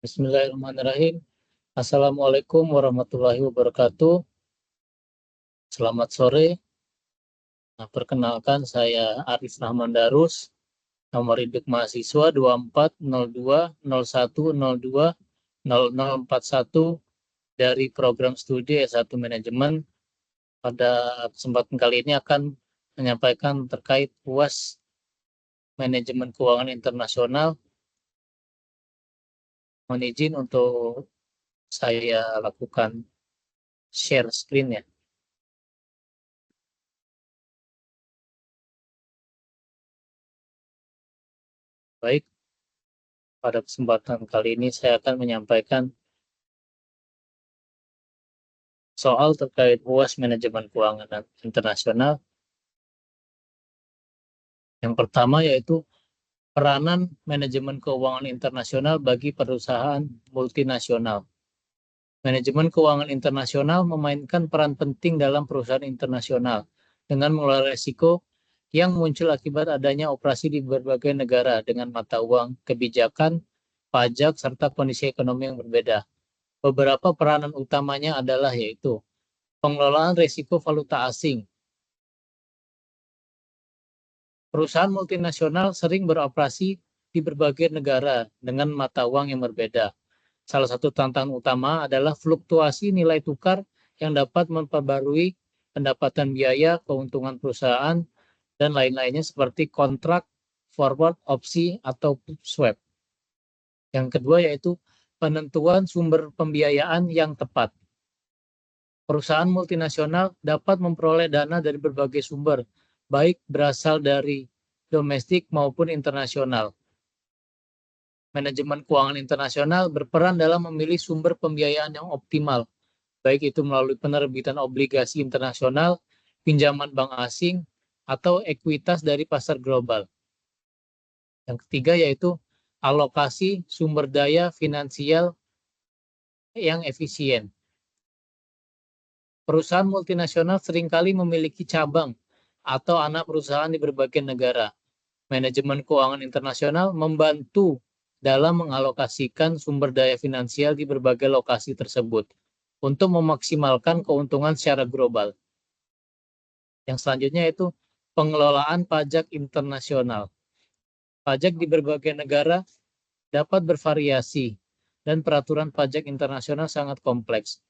Bismillahirrahmanirrahim. Assalamualaikum warahmatullahi wabarakatuh. Selamat sore. Nah, perkenalkan saya Aris Rahman Darus, nomor induk mahasiswa 240201020041 dari program studi S1 Manajemen. Pada kesempatan kali ini akan menyampaikan terkait UAS Manajemen Keuangan Internasional. Mohon izin untuk saya lakukan share screen ya. Baik, pada kesempatan kali ini saya akan menyampaikan soal terkait UAS Manajemen Keuangan Internasional. Yang pertama yaitu peranan manajemen keuangan internasional bagi perusahaan multinasional. Manajemen keuangan internasional memainkan peran penting dalam perusahaan internasional dengan mengelola risiko yang muncul akibat adanya operasi di berbagai negara dengan mata uang, kebijakan, pajak, serta kondisi ekonomi yang berbeda. Beberapa peranan utamanya adalah yaitu pengelolaan risiko valuta asing. Perusahaan multinasional sering beroperasi di berbagai negara dengan mata uang yang berbeda. Salah satu tantangan utama adalah fluktuasi nilai tukar yang dapat memperbarui pendapatan biaya, keuntungan perusahaan, dan lain-lainnya seperti kontrak, forward, opsi, atau swap. Yang kedua yaitu penentuan sumber pembiayaan yang tepat. Perusahaan multinasional dapat memperoleh dana dari berbagai sumber, baik berasal dari domestik maupun internasional. Manajemen keuangan internasional berperan dalam memilih sumber pembiayaan yang optimal, baik itu melalui penerbitan obligasi internasional, pinjaman bank asing, atau ekuitas dari pasar global. Yang ketiga yaitu alokasi sumber daya finansial yang efisien. Perusahaan multinasional seringkali memiliki cabang atau anak perusahaan di berbagai negara. Manajemen keuangan internasional membantu dalam mengalokasikan sumber daya finansial di berbagai lokasi tersebut untuk memaksimalkan keuntungan secara global. Yang selanjutnya yaitu pengelolaan pajak internasional. Pajak di berbagai negara dapat bervariasi dan peraturan pajak internasional sangat kompleks.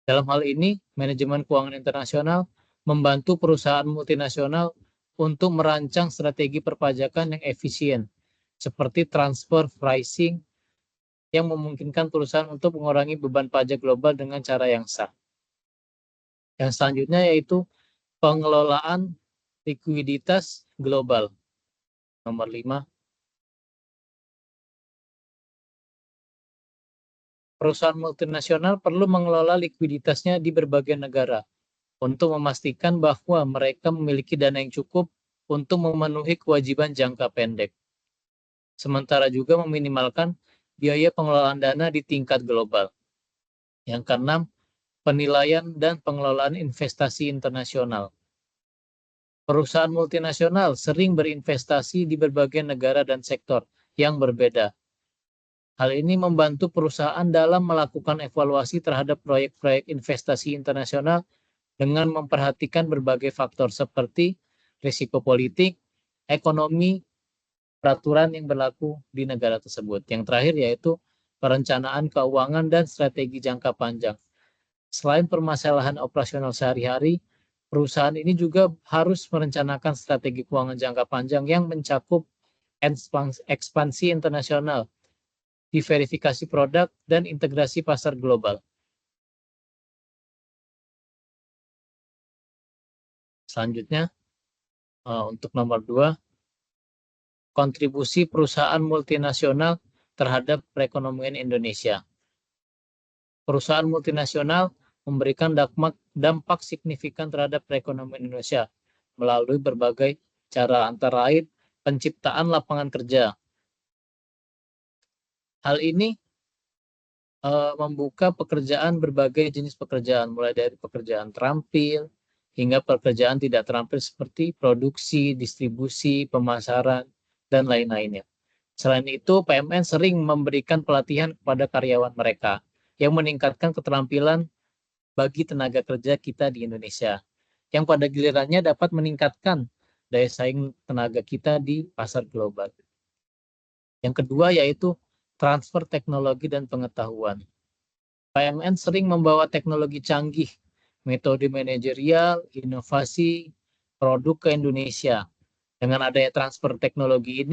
Dalam hal ini, manajemen keuangan internasional membantu perusahaan multinasional untuk merancang strategi perpajakan yang efisien, seperti transfer pricing yang memungkinkan perusahaan untuk mengurangi beban pajak global dengan cara yang sah. Yang selanjutnya yaitu pengelolaan likuiditas global. Nomor 5. Perusahaan multinasional perlu mengelola likuiditasnya di berbagai negara untuk memastikan bahwa mereka memiliki dana yang cukup untuk memenuhi kewajiban jangka pendek. Sementara juga meminimalkan biaya pengelolaan dana di tingkat global. Yang keenam, penilaian dan pengelolaan investasi internasional. Perusahaan multinasional sering berinvestasi di berbagai negara dan sektor yang berbeda. Hal ini membantu perusahaan dalam melakukan evaluasi terhadap proyek-proyek investasi internasional dengan memperhatikan berbagai faktor seperti risiko politik, ekonomi, peraturan yang berlaku di negara tersebut. Yang terakhir yaitu perencanaan keuangan dan strategi jangka panjang. Selain permasalahan operasional sehari-hari, perusahaan ini juga harus merencanakan strategi keuangan jangka panjang yang mencakup ekspansi internasional, diverifikasi produk, dan integrasi pasar global. Selanjutnya, untuk nomor 2, kontribusi perusahaan multinasional terhadap perekonomian Indonesia. Perusahaan multinasional memberikan dampak signifikan terhadap perekonomian Indonesia melalui berbagai cara, antara lain penciptaan lapangan kerja. Hal ini membuka pekerjaan, berbagai jenis pekerjaan, mulai dari pekerjaan terampil hingga pekerjaan tidak terampil seperti produksi, distribusi, pemasaran, dan lain-lainnya. Selain itu, PMN sering memberikan pelatihan kepada karyawan mereka yang meningkatkan keterampilan bagi tenaga kerja kita di Indonesia, yang pada gilirannya dapat meningkatkan daya saing tenaga kita di pasar global. Yang kedua yaitu transfer teknologi dan pengetahuan. PMN sering membawa teknologi canggih, metode manajerial, inovasi, produk ke Indonesia. Dengan adanya transfer teknologi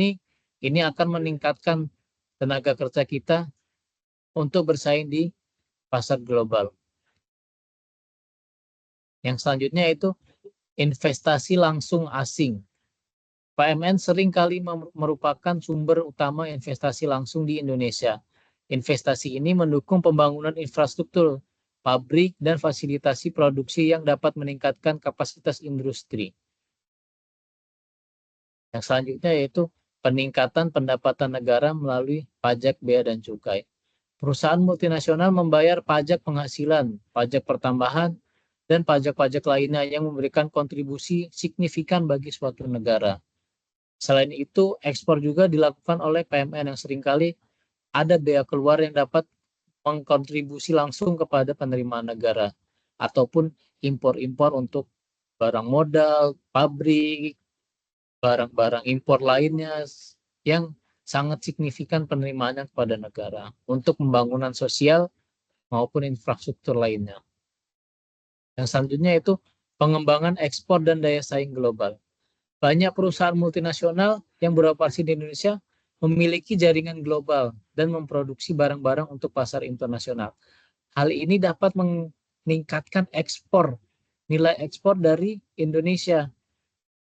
ini akan meningkatkan tenaga kerja kita untuk bersaing di pasar global. Yang selanjutnya itu investasi langsung asing. PMN sering kali merupakan sumber utama investasi langsung di Indonesia. Investasi ini mendukung pembangunan infrastruktur, pabrik, dan fasilitasi produksi yang dapat meningkatkan kapasitas industri. Yang selanjutnya yaitu peningkatan pendapatan negara melalui pajak, bea, dan cukai. Perusahaan multinasional membayar pajak penghasilan, pajak pertambahan, dan pajak-pajak lainnya yang memberikan kontribusi signifikan bagi suatu negara. Selain itu, ekspor juga dilakukan oleh PMN yang seringkali ada bea keluar yang dapat mengkontribusi langsung kepada penerimaan negara, ataupun impor-impor untuk barang modal, pabrik, barang-barang impor lainnya yang sangat signifikan penerimaannya kepada negara untuk pembangunan sosial maupun infrastruktur lainnya. Yang selanjutnya itu pengembangan ekspor dan daya saing global. Banyak perusahaan multinasional yang beroperasi di Indonesia memiliki jaringan global dan memproduksi barang-barang untuk pasar internasional. Hal ini dapat meningkatkan nilai ekspor dari Indonesia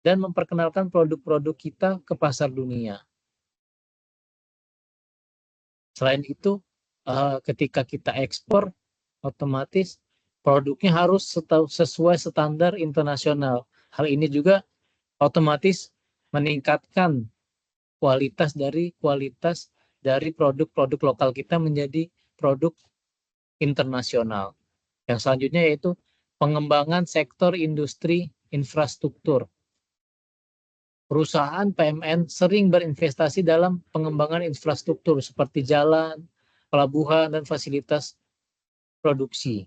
dan memperkenalkan produk-produk kita ke pasar dunia. Selain itu, ketika kita ekspor, otomatis produknya harus sesuai standar internasional. Hal ini juga otomatis meningkatkan kualitas dari produk-produk lokal kita menjadi produk internasional. Yang selanjutnya yaitu pengembangan sektor industri infrastruktur. Perusahaan PMN sering berinvestasi dalam pengembangan infrastruktur seperti jalan, pelabuhan, dan fasilitas produksi.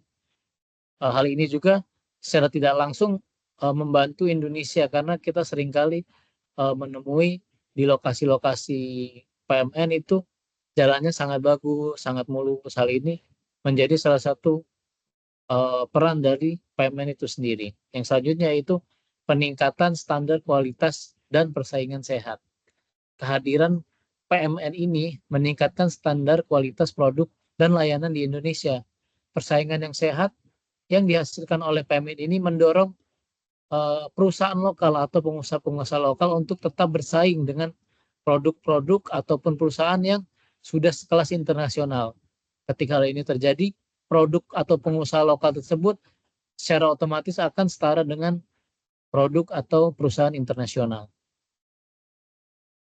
Hal ini juga secara tidak langsung membantu Indonesia karena kita seringkali menemui di lokasi-lokasi PMN itu jalannya sangat bagus, sangat mulus. Hal ini menjadi salah satu peran dari PMN itu sendiri. Yang selanjutnya yaitu peningkatan standar kualitas dan persaingan sehat. Kehadiran PMN ini meningkatkan standar kualitas produk dan layanan di Indonesia. Persaingan yang sehat yang dihasilkan oleh PMN ini mendorong perusahaan lokal atau pengusaha-pengusaha lokal untuk tetap bersaing dengan produk-produk ataupun perusahaan yang sudah sekelas internasional. Ketika hal ini terjadi, produk atau pengusaha lokal tersebut secara otomatis akan setara dengan produk atau perusahaan internasional.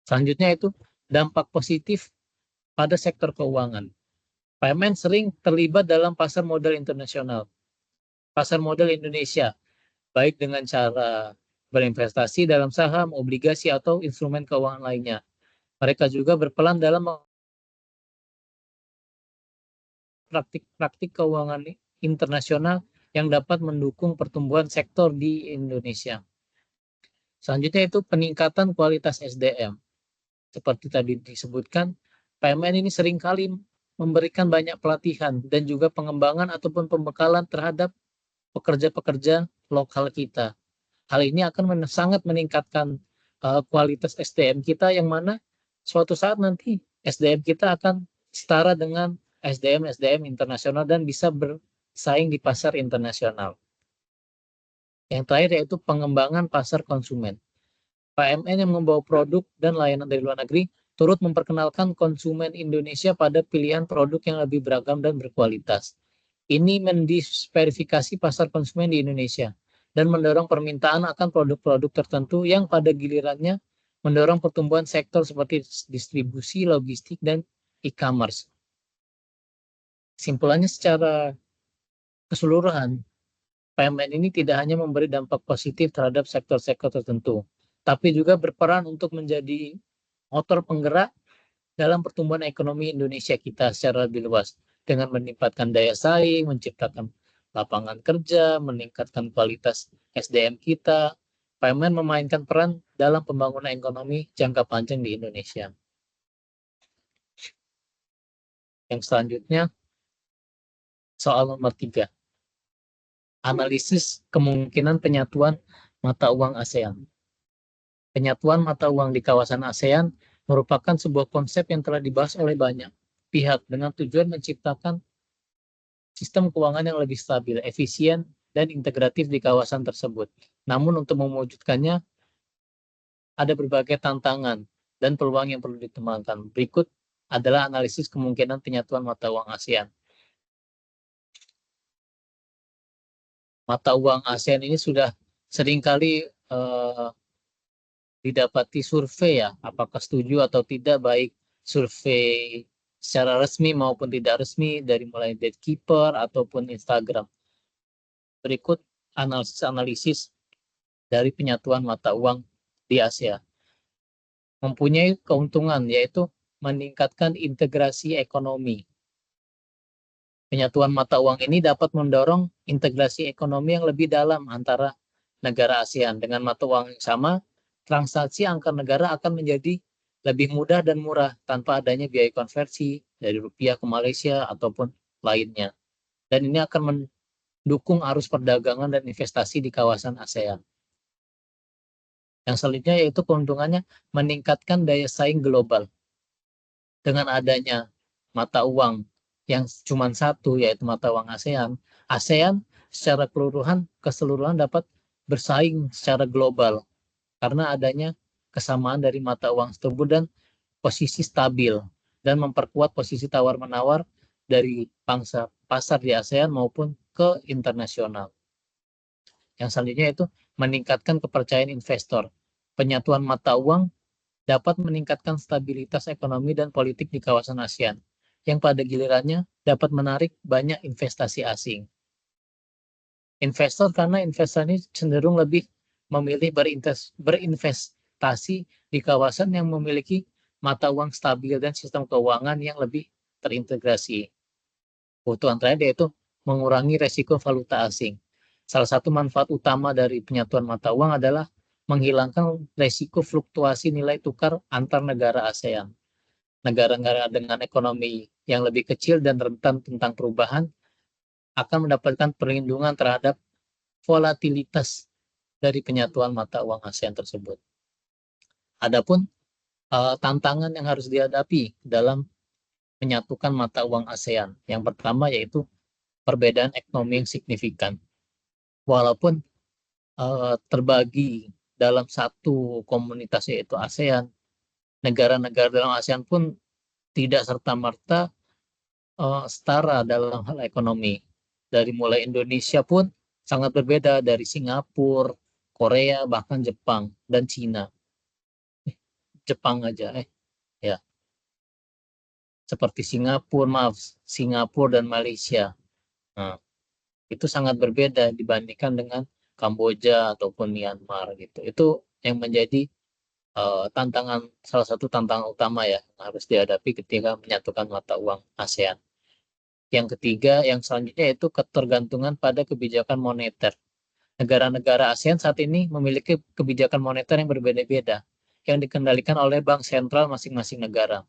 Selanjutnya itu dampak positif pada sektor keuangan. PMN sering terlibat dalam pasar modal internasional, pasar modal Indonesia, baik dengan cara berinvestasi dalam saham, obligasi, atau instrumen keuangan lainnya. Mereka juga berperan dalam praktik-praktik keuangan internasional yang dapat mendukung pertumbuhan sektor di Indonesia. Selanjutnya itu peningkatan kualitas SDM. Seperti tadi disebutkan, PMN ini seringkali memberikan banyak pelatihan dan juga pengembangan ataupun pembekalan terhadap pekerja-pekerja lokal kita. Hal ini akan sangat meningkatkan kualitas SDM kita yang mana suatu saat nanti SDM kita akan setara dengan SDM internasional dan bisa bersaing di pasar internasional. Yang terakhir yaitu pengembangan pasar konsumen. PMN yang membawa produk dan layanan dari luar negeri turut memperkenalkan konsumen Indonesia pada pilihan produk yang lebih beragam dan berkualitas. Ini mendiversifikasi pasar konsumen di Indonesia dan mendorong permintaan akan produk-produk tertentu yang pada gilirannya mendorong pertumbuhan sektor seperti distribusi, logistik, dan e-commerce. Simpulannya secara keseluruhan, PMN ini tidak hanya memberi dampak positif terhadap sektor-sektor tertentu, tapi juga berperan untuk menjadi motor penggerak dalam pertumbuhan ekonomi Indonesia kita secara lebih luas dengan meningkatkan daya saing, menciptakan lapangan kerja, meningkatkan kualitas SDM kita. PMN memainkan peran dalam pembangunan ekonomi jangka panjang di Indonesia. Yang selanjutnya, soal nomor 3. Analisis kemungkinan penyatuan mata uang ASEAN. Penyatuan mata uang di kawasan ASEAN merupakan sebuah konsep yang telah dibahas oleh banyak pihak dengan tujuan menciptakan sistem keuangan yang lebih stabil, efisien, dan integratif di kawasan tersebut. Namun untuk mewujudkannya, ada berbagai tantangan dan peluang yang perlu dikembangkan. Berikut adalah analisis kemungkinan penyatuan mata uang ASEAN. Mata uang ASEAN ini sudah seringkali didapati survei ya, apakah setuju atau tidak, baik survei secara resmi maupun tidak resmi dari mulai Gatekeeper ataupun Instagram. Berikut analisis dari penyatuan mata uang di Asia. Mempunyai keuntungan yaitu meningkatkan integrasi ekonomi. Penyatuan mata uang ini dapat mendorong integrasi ekonomi yang lebih dalam antara negara ASEAN. Dengan mata uang yang sama, transaksi antar negara akan menjadi lebih mudah dan murah tanpa adanya biaya konversi dari rupiah ke Malaysia ataupun lainnya. Dan ini akan mendukung arus perdagangan dan investasi di kawasan ASEAN. Yang selanjutnya yaitu keuntungannya meningkatkan daya saing global. Dengan adanya mata uang yang cuma satu, yaitu mata uang ASEAN, ASEAN secara keseluruhan dapat bersaing secara global karena adanya kesamaan dari mata uang tersebut dan posisi stabil dan memperkuat posisi tawar-menawar dari pangsa pasar di ASEAN maupun ke internasional. Yang selanjutnya itu meningkatkan kepercayaan investor. Penyatuan mata uang dapat meningkatkan stabilitas ekonomi dan politik di kawasan ASEAN, yang pada gilirannya dapat menarik banyak investasi asing. Investor karena investor ini cenderung lebih memilih berinvestasi di kawasan yang memiliki mata uang stabil dan sistem keuangan yang lebih terintegrasi. Kebutuhan terakhir yaitu mengurangi resiko valuta asing. Salah satu manfaat utama dari penyatuan mata uang adalah menghilangkan resiko fluktuasi nilai tukar antar negara ASEAN. Negara-negara dengan ekonomi yang lebih kecil dan rentan tentang perubahan akan mendapatkan perlindungan terhadap volatilitas dari penyatuan mata uang ASEAN tersebut. Adapun tantangan yang harus dihadapi dalam menyatukan mata uang ASEAN. Yang pertama yaitu perbedaan ekonomi yang signifikan. Walaupun terbagi dalam satu komunitas yaitu ASEAN, negara-negara dalam ASEAN pun tidak serta-merta setara dalam hal ekonomi. Dari mulai Indonesia pun sangat berbeda dari Singapura, Korea, bahkan Jepang dan Cina. Jepang aja, ya. Seperti Singapura dan Malaysia. Nah, itu sangat berbeda dibandingkan dengan Kamboja ataupun Myanmar gitu. Itu yang menjadi salah satu tantangan utama ya yang harus dihadapi ketika menyatukan mata uang ASEAN. Yang ketiga, yang selanjutnya yaitu ketergantungan pada kebijakan moneter. Negara-negara ASEAN saat ini memiliki kebijakan moneter yang berbeda-beda yang dikendalikan oleh bank sentral masing-masing negara.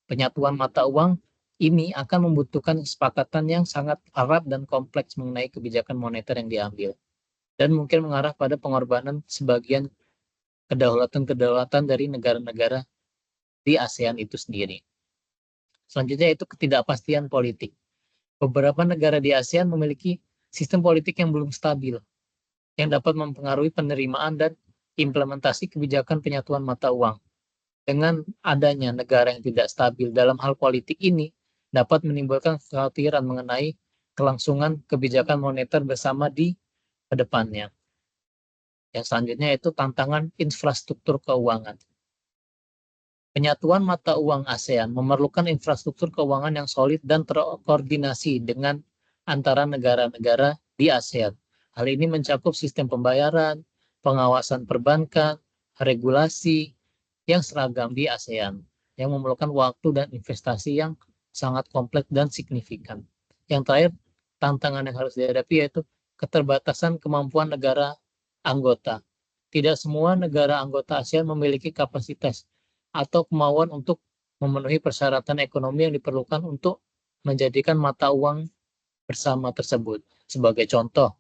Penyatuan mata uang ini akan membutuhkan kesepakatan yang sangat erat dan kompleks mengenai kebijakan moneter yang diambil dan mungkin mengarah pada pengorbanan sebagian kedaulatan dari negara-negara di ASEAN itu sendiri. Selanjutnya itu ketidakpastian politik. Beberapa negara di ASEAN memiliki sistem politik yang belum stabil, yang dapat mempengaruhi penerimaan dan implementasi kebijakan penyatuan mata uang. Dengan adanya negara yang tidak stabil dalam hal politik ini, dapat menimbulkan kekhawatiran mengenai kelangsungan kebijakan moneter bersama di kedepannya. Yang selanjutnya itu tantangan infrastruktur keuangan. Penyatuan mata uang ASEAN memerlukan infrastruktur keuangan yang solid dan terkoordinasi dengan antara negara-negara di ASEAN. Hal ini mencakup sistem pembayaran, pengawasan perbankan, regulasi yang seragam di ASEAN. yang memerlukan waktu dan investasi yang sangat kompleks dan signifikan. Yang terakhir, tantangan yang harus dihadapi yaitu keterbatasan kemampuan negara anggota. Tidak semua negara anggota ASEAN memiliki kapasitas atau kemauan untuk memenuhi persyaratan ekonomi yang diperlukan untuk menjadikan mata uang bersama tersebut. Sebagai contoh,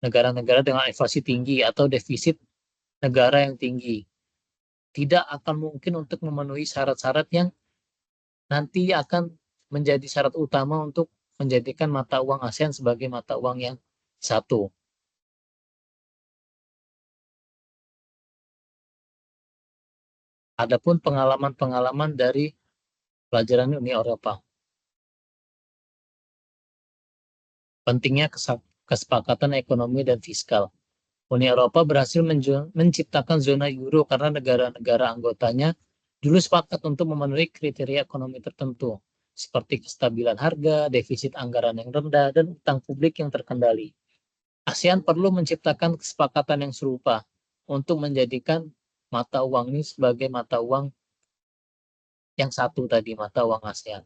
negara-negara dengan inflasi tinggi atau defisit negara yang tinggi tidak akan mungkin untuk memenuhi syarat-syarat yang nanti akan menjadi syarat utama untuk menjadikan mata uang ASEAN sebagai mata uang yang satu. Adapun pengalaman-pengalaman dari pelajaran Uni Eropa. Pentingnya kesepakatan ekonomi dan fiskal. Uni Eropa berhasil menciptakan zona euro karena negara-negara anggotanya dulu sepakat untuk memenuhi kriteria ekonomi tertentu, seperti kestabilan harga, defisit anggaran yang rendah, dan utang publik yang terkendali. ASEAN perlu menciptakan kesepakatan yang serupa untuk menjadikan mata uang ini sebagai mata uang yang satu tadi, mata uang ASEAN.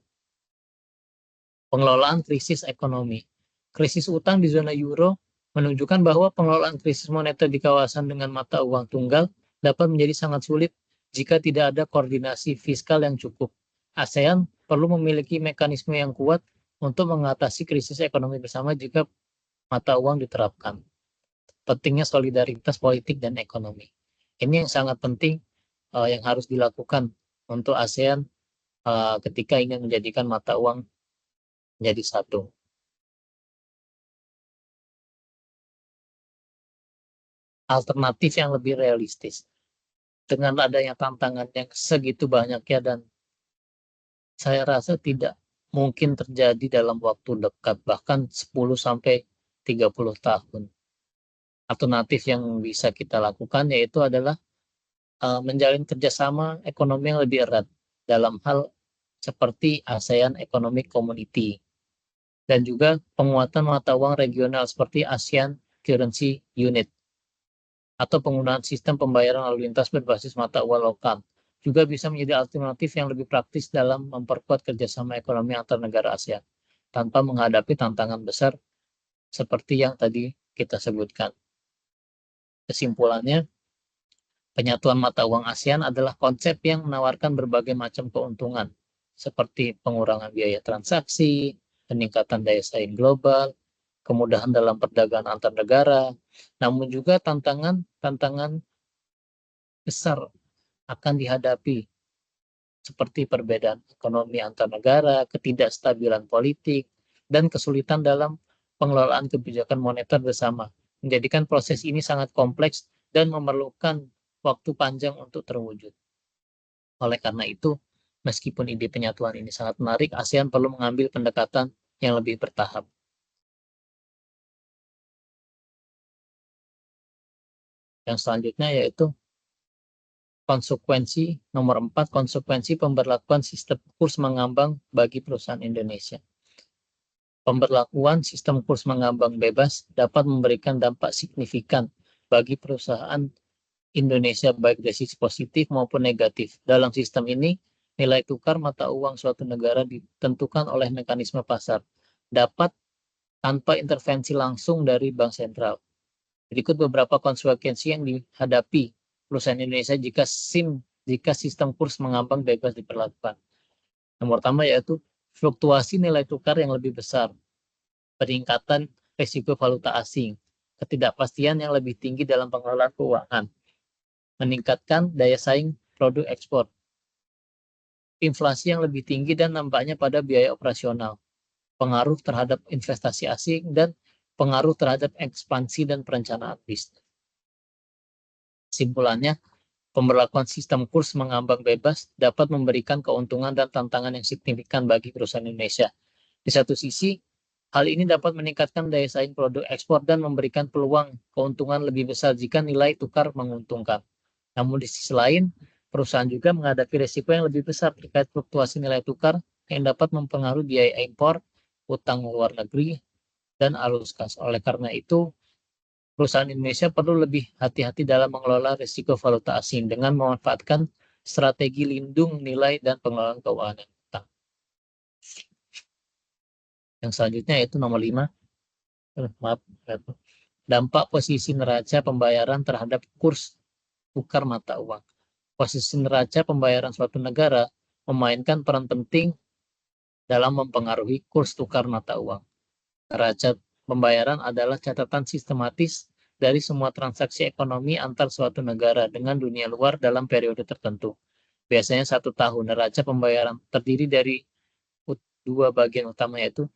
Pengelolaan krisis ekonomi. Krisis utang di zona euro menunjukkan bahwa pengelolaan krisis moneter di kawasan dengan mata uang tunggal dapat menjadi sangat sulit jika tidak ada koordinasi fiskal yang cukup. ASEAN perlu memiliki mekanisme yang kuat untuk mengatasi krisis ekonomi bersama jika mata uang diterapkan. Pentingnya solidaritas politik dan ekonomi. Ini yang sangat penting yang harus dilakukan untuk ASEAN ketika ingin menjadikan mata uang menjadi satu. Alternatif yang lebih realistis. Dengan adanya tantangan yang segitu banyaknya dan saya rasa tidak mungkin terjadi dalam waktu dekat, bahkan 10-30 tahun. Alternatif yang bisa kita lakukan yaitu adalah menjalin kerjasama ekonomi yang lebih erat dalam hal seperti ASEAN Economic Community dan juga penguatan mata uang regional seperti ASEAN Currency Unit atau penggunaan sistem pembayaran lalu lintas berbasis mata uang lokal juga bisa menjadi alternatif yang lebih praktis dalam memperkuat kerjasama ekonomi antar negara ASEAN tanpa menghadapi tantangan besar seperti yang tadi kita sebutkan. Kesimpulannya, penyatuan mata uang ASEAN adalah konsep yang menawarkan berbagai macam keuntungan, seperti pengurangan biaya transaksi, peningkatan daya saing global, kemudahan dalam perdagangan antar negara, namun juga tantangan besar akan dihadapi, seperti perbedaan ekonomi antar negara, ketidakstabilan politik, dan kesulitan dalam pengelolaan kebijakan moneter bersama, menjadikan proses ini sangat kompleks dan memerlukan waktu panjang untuk terwujud. Oleh karena itu, meskipun ide penyatuan ini sangat menarik, ASEAN perlu mengambil pendekatan yang lebih bertahap. Yang selanjutnya yaitu nomor 4, konsekuensi pemberlakuan sistem kurs mengambang bagi perusahaan Indonesia. Pemberlakuan sistem kurs mengambang bebas dapat memberikan dampak signifikan bagi perusahaan Indonesia baik dari sisi positif maupun negatif. Dalam sistem ini, nilai tukar mata uang suatu negara ditentukan oleh mekanisme pasar, dapat tanpa intervensi langsung dari bank sentral. Berikut beberapa konsekuensi yang dihadapi perusahaan Indonesia jika sistem kurs mengambang bebas diperlakukan. Nomor pertama yaitu fluktuasi nilai tukar yang lebih besar, peningkatan risiko valuta asing, ketidakpastian yang lebih tinggi dalam pengelolaan keuangan, meningkatkan daya saing produk ekspor, inflasi yang lebih tinggi dan nampaknya pada biaya operasional, pengaruh terhadap investasi asing, dan pengaruh terhadap ekspansi dan perencanaan bisnis. Kesimpulannya, pemberlakuan sistem kurs mengambang bebas dapat memberikan keuntungan dan tantangan yang signifikan bagi perusahaan Indonesia. Di satu sisi, hal ini dapat meningkatkan daya saing produk ekspor dan memberikan peluang keuntungan lebih besar jika nilai tukar menguntungkan. Namun di sisi lain, perusahaan juga menghadapi risiko yang lebih besar terkait fluktuasi nilai tukar yang dapat mempengaruhi biaya impor, utang luar negeri, dan arus kas. Oleh karena itu, perusahaan Indonesia perlu lebih hati-hati dalam mengelola risiko valuta asing dengan memanfaatkan strategi lindung nilai dan pengelolaan keuangan utang. Yang selanjutnya yaitu nomor 5. Maaf, dampak posisi neraca pembayaran terhadap kurs tukar mata uang. Posisi neraca pembayaran suatu negara memainkan peran penting dalam mempengaruhi kurs tukar mata uang. Neraca pembayaran adalah catatan sistematis dari semua transaksi ekonomi antar suatu negara dengan dunia luar dalam periode tertentu. Biasanya 1 tahun. Neraca pembayaran terdiri dari 2 bagian utama, yaitu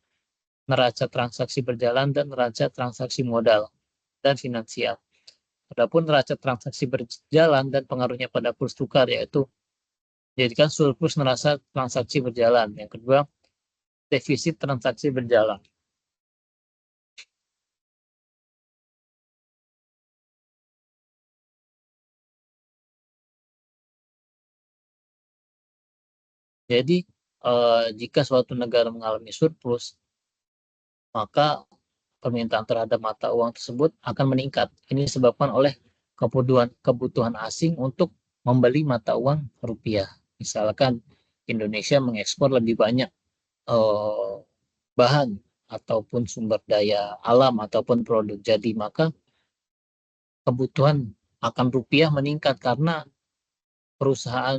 neraca transaksi berjalan dan neraca transaksi modal dan finansial. Adapun neraca transaksi berjalan dan pengaruhnya pada kurs tukar, yaitu jadikan surplus neraca transaksi berjalan. Yang kedua, defisit transaksi berjalan. Jadi jika suatu negara mengalami surplus, maka permintaan terhadap mata uang tersebut akan meningkat. Ini disebabkan oleh kebutuhan asing untuk membeli mata uang rupiah. Misalkan Indonesia mengekspor lebih banyak bahan ataupun sumber daya alam ataupun produk. Jadi maka kebutuhan akan rupiah meningkat karena perusahaan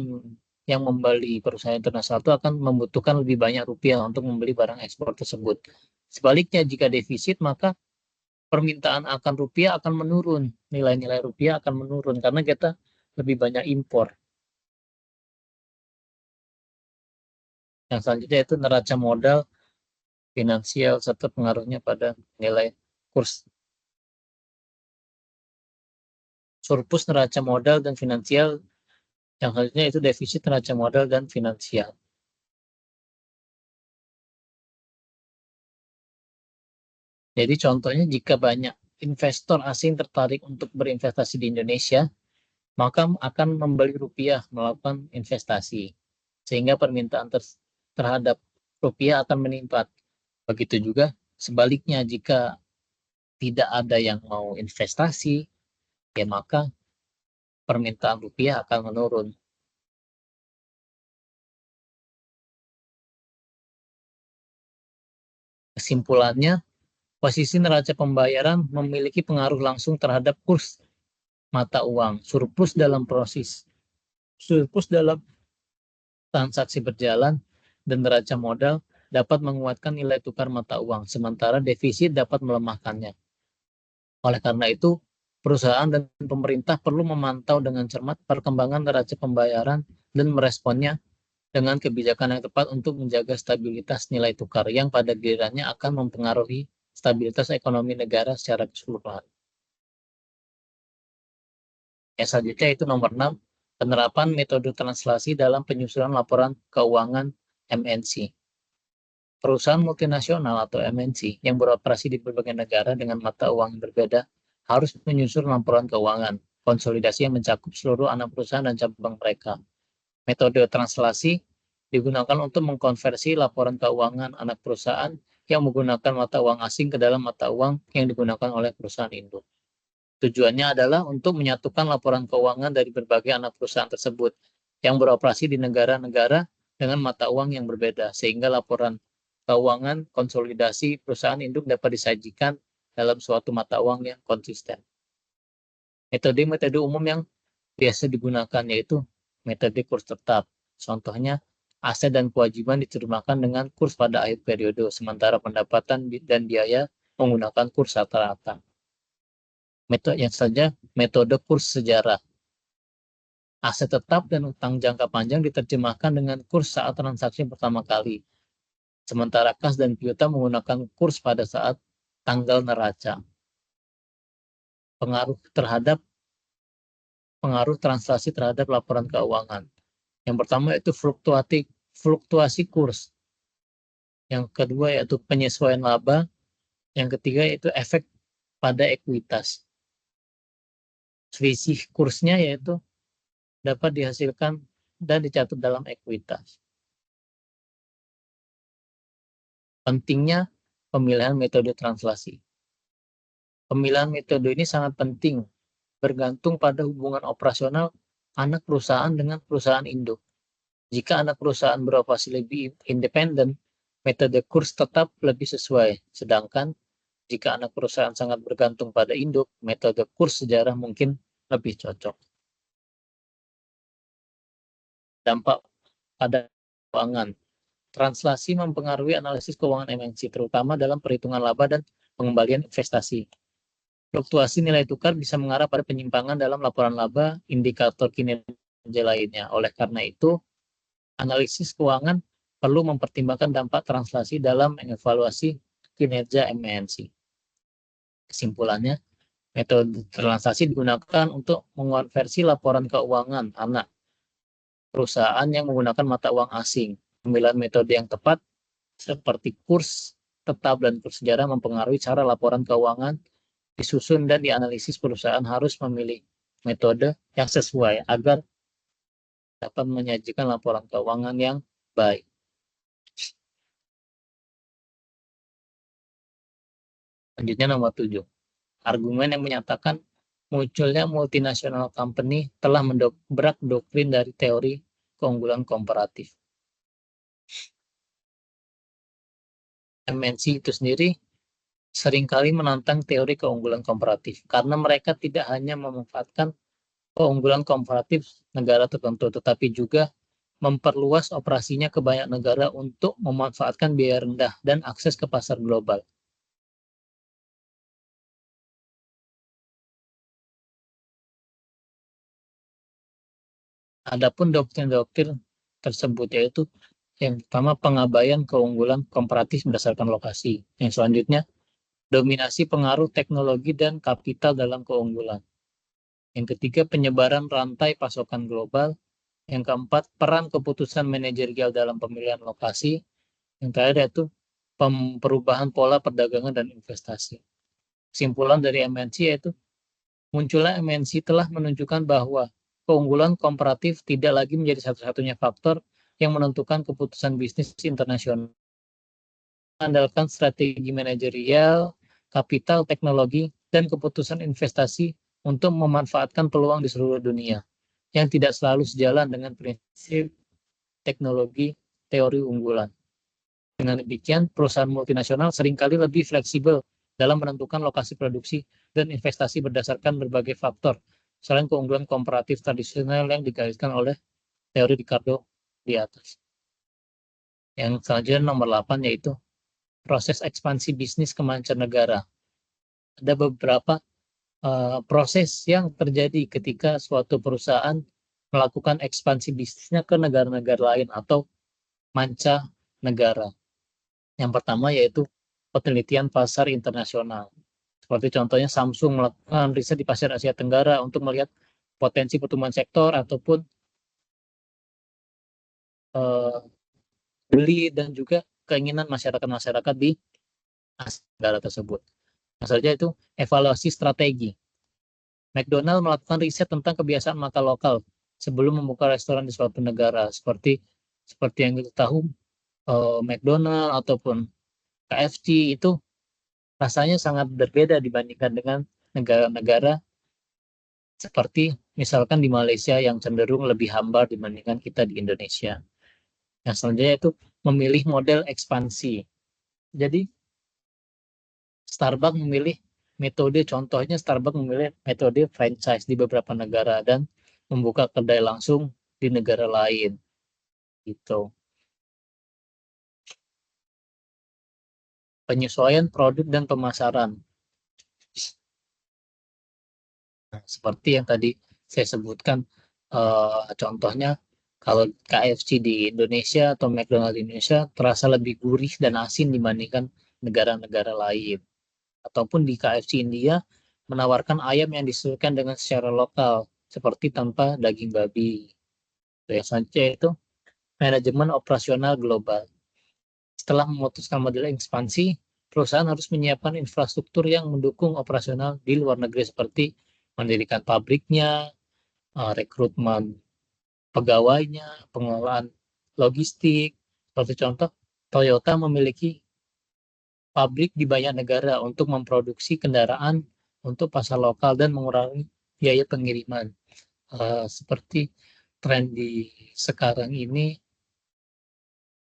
yang membeli perusahaan internasional itu akan membutuhkan lebih banyak rupiah untuk membeli barang ekspor tersebut. Sebaliknya, jika defisit, maka permintaan akan rupiah akan menurun. Nilai-nilai rupiah akan menurun karena kita lebih banyak impor. Yang selanjutnya itu neraca modal, finansial, serta pengaruhnya pada nilai kurs. Surplus neraca modal dan finansial. Yang selanjutnya itu defisit neraca modal dan finansial. Jadi contohnya jika banyak investor asing tertarik untuk berinvestasi di Indonesia, maka akan membeli rupiah melakukan investasi. Sehingga permintaan terhadap rupiah akan meningkat. Begitu juga sebaliknya, jika tidak ada yang mau investasi, ya maka permintaan rupiah akan menurun. Kesimpulannya, posisi neraca pembayaran memiliki pengaruh langsung terhadap kurs mata uang. Surplus dalam transaksi berjalan dan neraca modal dapat menguatkan nilai tukar mata uang, sementara defisit dapat melemahkannya. Oleh karena itu, perusahaan dan pemerintah perlu memantau dengan cermat perkembangan neraca pembayaran dan meresponnya dengan kebijakan yang tepat untuk menjaga stabilitas nilai tukar yang pada gilirannya akan mempengaruhi stabilitas ekonomi negara secara keseluruhan. Yang selanjutnya itu nomor 6, penerapan metode translasi dalam penyusunan laporan keuangan MNC. Perusahaan multinasional atau MNC yang beroperasi di berbagai negara dengan mata uang yang berbeda harus menyusun laporan keuangan konsolidasi yang mencakup seluruh anak perusahaan dan cabang mereka. Metode translasi digunakan untuk mengkonversi laporan keuangan anak perusahaan yang menggunakan mata uang asing ke dalam mata uang yang digunakan oleh perusahaan induk. Tujuannya adalah untuk menyatukan laporan keuangan dari berbagai anak perusahaan tersebut yang beroperasi di negara-negara dengan mata uang yang berbeda, sehingga laporan keuangan konsolidasi perusahaan induk dapat disajikan dalam suatu mata uang yang konsisten. Metode-metode umum yang biasa digunakan yaitu metode kurs tetap. Contohnya, aset dan kewajiban diterjemahkan dengan kurs pada akhir periode, sementara pendapatan dan biaya menggunakan kurs rata-rata. Metode yang saja metode kurs sejarah. Aset tetap dan utang jangka panjang diterjemahkan dengan kurs saat transaksi pertama kali. Sementara kas dan piutang menggunakan kurs pada saat tanggal neraca. Pengaruh transaksi terhadap laporan keuangan. Yang pertama itu fluktuasi kurs. Yang kedua yaitu penyesuaian laba. Yang ketiga yaitu efek pada ekuitas. Selisih kursnya yaitu dapat dihasilkan dan dicatat dalam ekuitas. Pentingnya pemilihan metode translasi. Pemilihan metode ini sangat penting, bergantung pada hubungan operasional anak perusahaan dengan perusahaan induk. Jika anak perusahaan beroperasi lebih independen, metode kurs tetap lebih sesuai. Sedangkan jika anak perusahaan sangat bergantung pada induk, metode kurs sejarah mungkin lebih cocok. Dampak pada keuangan. Translasi mempengaruhi analisis keuangan MNC, terutama dalam perhitungan laba dan pengembalian investasi. Fluktuasi nilai tukar bisa mengarah pada penyimpangan dalam laporan laba, indikator kinerja lainnya. Oleh karena itu, analisis keuangan perlu mempertimbangkan dampak translasi dalam mengevaluasi kinerja MNC. Kesimpulannya, metode translasi digunakan untuk mengonversi laporan keuangan anak perusahaan yang menggunakan mata uang asing. Pemilihan metode yang tepat seperti kurs tetap dan kurs sejarah mempengaruhi cara laporan keuangan disusun dan dianalisis. Perusahaan harus memilih metode yang sesuai agar dapat menyajikan laporan keuangan yang baik. Selanjutnya nomor 7. Argumen yang menyatakan munculnya multinational company telah mendobrak doktrin dari teori keunggulan komparatif. MNC itu sendiri seringkali menantang teori keunggulan komparatif karena mereka tidak hanya memanfaatkan keunggulan komparatif negara tertentu, tetapi juga memperluas operasinya ke banyak negara untuk memanfaatkan biaya rendah dan akses ke pasar global. Adapun doktrin-doktrin tersebut yaitu yang pertama pengabaian keunggulan komparatif berdasarkan lokasi. Yang selanjutnya dominasi pengaruh teknologi dan kapital dalam keunggulan. Yang ketiga penyebaran rantai pasokan global. Yang keempat peran keputusan manajerial dalam pemilihan lokasi. Yang terakhir yaitu perubahan pola perdagangan dan investasi. Kesimpulan dari MNC yaitu munculnya MNC telah menunjukkan bahwa keunggulan komparatif tidak lagi menjadi satu-satunya faktor yang menentukan keputusan bisnis internasional. Mengandalkan strategi manajerial, kapital, teknologi, dan keputusan investasi untuk memanfaatkan peluang di seluruh dunia yang tidak selalu sejalan dengan prinsip teknologi teori unggulan. Dengan demikian, perusahaan multinasional seringkali lebih fleksibel dalam menentukan lokasi produksi dan investasi berdasarkan berbagai faktor, selain keunggulan komparatif tradisional yang digariskan oleh teori Ricardo di atas. Yang selanjutnya nomor 8 yaitu proses ekspansi bisnis ke mancanegara. Ada beberapa proses yang terjadi ketika suatu perusahaan melakukan ekspansi bisnisnya ke negara-negara lain atau mancanegara. Yang pertama yaitu penelitian pasar internasional. Seperti contohnya Samsung melakukan riset di pasar Asia Tenggara untuk melihat potensi pertumbuhan sektor ataupun beli dan juga keinginan masyarakat-masyarakat di Asia Tenggara tersebut. Yang saja itu evaluasi strategi. McDonald melakukan riset tentang kebiasaan makan lokal sebelum membuka restoran di suatu negara. Seperti yang kita tahu, McDonald ataupun KFC itu rasanya sangat berbeda dibandingkan dengan negara-negara seperti misalkan di Malaysia yang cenderung lebih hambar dibandingkan kita di Indonesia. Yang selanjutnya itu memilih model ekspansi. Jadi Starbucks memilih contohnya Starbucks memilih metode franchise di beberapa negara dan membuka kedai langsung di negara lain. Gitu. Penyesuaian produk dan pemasaran. Nah, seperti yang tadi saya sebutkan, contohnya kalau KFC di Indonesia atau McDonald di Indonesia terasa lebih gurih dan asin dibandingkan negara-negara lain. Ataupun di KFC India menawarkan ayam yang disesuaikan dengan secara lokal, seperti tanpa daging babi. Yang selanjutnya itu manajemen operasional global. Setelah memutuskan model ekspansi, perusahaan harus menyiapkan infrastruktur yang mendukung operasional di luar negeri seperti mendirikan pabriknya, rekrutmen pegawainya, pengelolaan logistik. Seperti contoh, Toyota memiliki pabrik di banyak negara untuk memproduksi kendaraan untuk pasar lokal dan mengurangi biaya pengiriman. seperti tren di sekarang ini,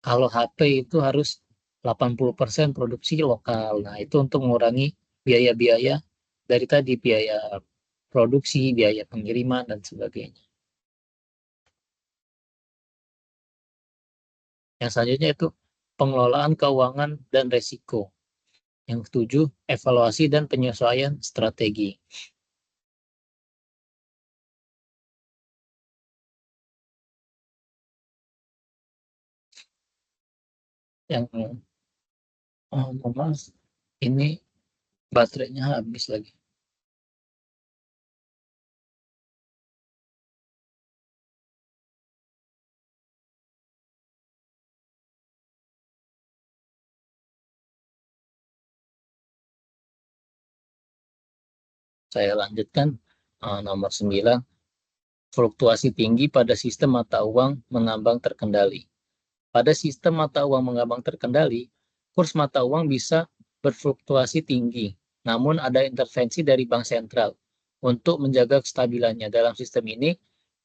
kalau HP itu harus 80% produksi lokal. Nah, itu untuk mengurangi biaya-biaya dari tadi, biaya produksi, biaya pengiriman, dan sebagainya. Yang selanjutnya itu pengelolaan keuangan dan resiko. Yang ketujuh, evaluasi dan penyesuaian strategi. Yang Mas, ini baterainya habis lagi. Saya lanjutkan. Nomor 9, fluktuasi tinggi pada sistem mata uang mengambang terkendali. Pada sistem mata uang mengambang terkendali, kurs mata uang bisa berfluktuasi tinggi. Namun ada intervensi dari bank sentral untuk menjaga kestabilannya. Dalam sistem ini,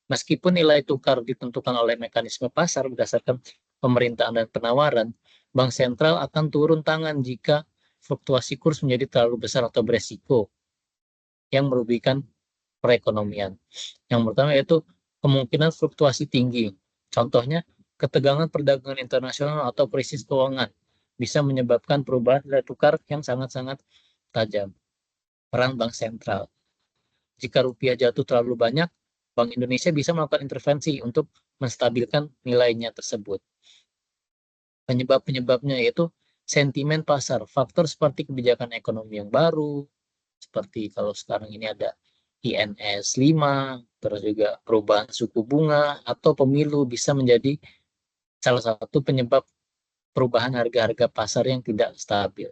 meskipun nilai tukar ditentukan oleh mekanisme pasar berdasarkan pemerintahan dan penawaran, bank sentral akan turun tangan jika fluktuasi kurs menjadi terlalu besar atau beresiko yang merugikan perekonomian. Yang pertama yaitu kemungkinan fluktuasi tinggi. Contohnya, ketegangan perdagangan internasional atau krisis keuangan bisa menyebabkan perubahan nilai tukar yang sangat-sangat tajam. Peran bank sentral. Jika rupiah jatuh terlalu banyak, Bank Indonesia bisa melakukan intervensi untuk menstabilkan nilainya tersebut. Penyebab-penyebabnya yaitu sentimen pasar, faktor seperti kebijakan ekonomi yang baru, seperti kalau sekarang ini ada INS 5, terus juga perubahan suku bunga, atau pemilu bisa menjadi salah satu penyebab perubahan harga-harga pasar yang tidak stabil.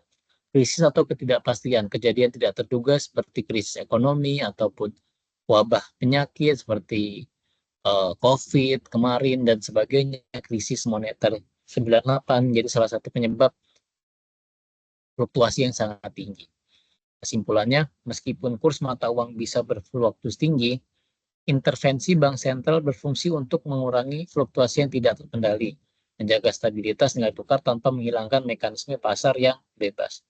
Krisis atau ketidakpastian, kejadian tidak terduga seperti krisis ekonomi ataupun wabah penyakit seperti COVID kemarin dan sebagainya, krisis moneter 98 jadi salah satu penyebab fluktuasi yang sangat tinggi. Kesimpulannya, meskipun kurs mata uang bisa berfluktuasi tinggi, intervensi bank sentral berfungsi untuk mengurangi fluktuasi yang tidak terkendali, menjaga stabilitas nilai tukar tanpa menghilangkan mekanisme pasar yang bebas.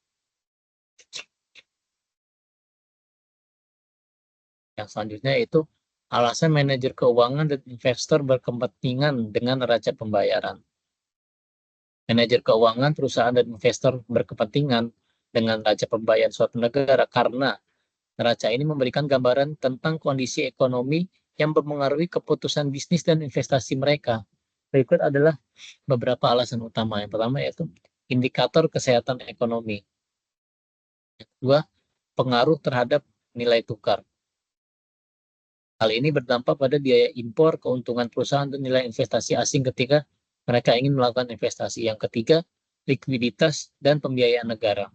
Yang selanjutnya itu alasan manajer keuangan dan investor berkepentingan dengan neraca pembayaran. Manajer keuangan, perusahaan, dan investor berkepentingan dengan neraca pembayaran suatu negara karena neraca ini memberikan gambaran tentang kondisi ekonomi yang mempengaruhi keputusan bisnis dan investasi mereka. Berikut adalah beberapa alasan utama. Yang pertama yaitu indikator kesehatan ekonomi. Yang kedua, pengaruh terhadap nilai tukar. Hal ini berdampak pada biaya impor, keuntungan perusahaan, dan nilai investasi asing ketika mereka ingin melakukan investasi. Yang ketiga, likuiditas dan pembiayaan negara.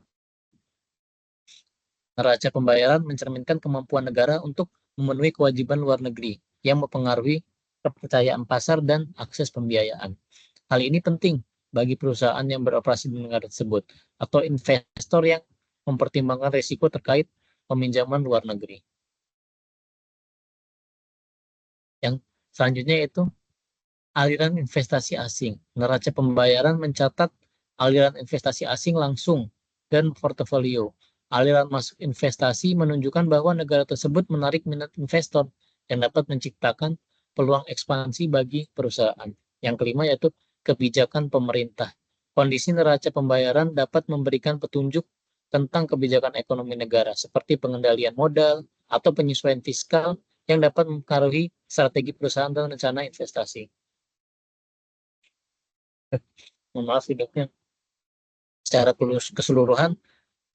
Neraca pembayaran mencerminkan kemampuan negara untuk memenuhi kewajiban luar negeri yang mempengaruhi kepercayaan pasar dan akses pembiayaan. Hal ini penting bagi perusahaan yang beroperasi di negara tersebut atau investor yang mempertimbangkan risiko terkait peminjaman luar negeri. Yang selanjutnya itu aliran investasi asing. Neraca pembayaran mencatat aliran investasi asing langsung dan portofolio. Aliran masuk investasi menunjukkan bahwa negara tersebut menarik minat investor yang dapat menciptakan peluang ekspansi bagi perusahaan. Yang kelima yaitu kebijakan pemerintah. Kondisi neraca pembayaran dapat memberikan petunjuk tentang kebijakan ekonomi negara seperti pengendalian modal atau penyesuaian fiskal yang dapat mempengaruhi strategi perusahaan dan rencana investasi. Maaf hidupnya. Secara keseluruhan,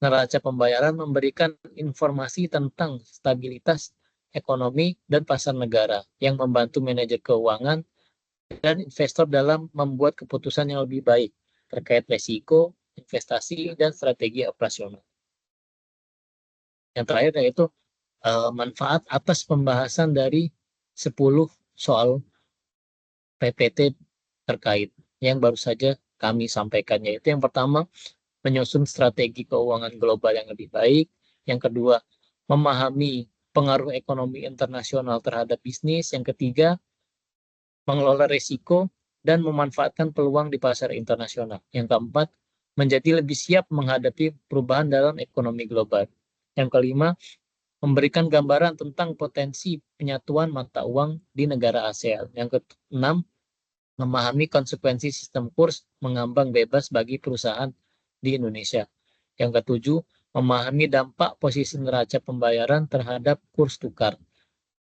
neraca pembayaran memberikan informasi tentang stabilitas ekonomi dan pasar negara yang membantu manajer keuangan dan investor dalam membuat keputusan yang lebih baik terkait risiko, investasi, dan strategi operasional. Yang terakhir yaitu manfaat atas pembahasan dari 10 soal PPT terkait yang baru saja kami sampaikan, yaitu yang pertama, menyusun strategi keuangan global yang lebih baik. Yang kedua, memahami pengaruh ekonomi internasional terhadap bisnis. Yang ketiga, mengelola risiko dan memanfaatkan peluang di pasar internasional. Yang keempat, menjadi lebih siap menghadapi perubahan dalam ekonomi global. Yang kelima, memberikan gambaran tentang potensi penyatuan mata uang di negara ASEAN. Yang keenam, memahami konsekuensi sistem kurs mengambang bebas bagi perusahaan di Indonesia. Yang ketujuh, memahami dampak posisi neraca pembayaran terhadap kurs tukar.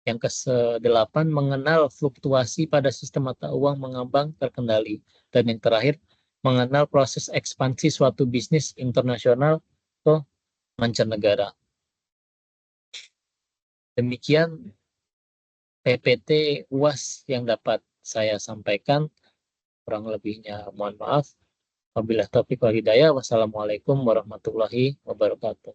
Yang ke-8, mengenal fluktuasi pada sistem mata uang mengambang terkendali. Dan yang terakhir, mengenal proses ekspansi suatu bisnis internasional ke mancanegara. Demikian PPT UAS yang dapat saya sampaikan. Kurang lebihnya mohon maaf. Wabillahi taufiq wal hidayah. Wassalamualaikum warahmatullahi wabarakatuh.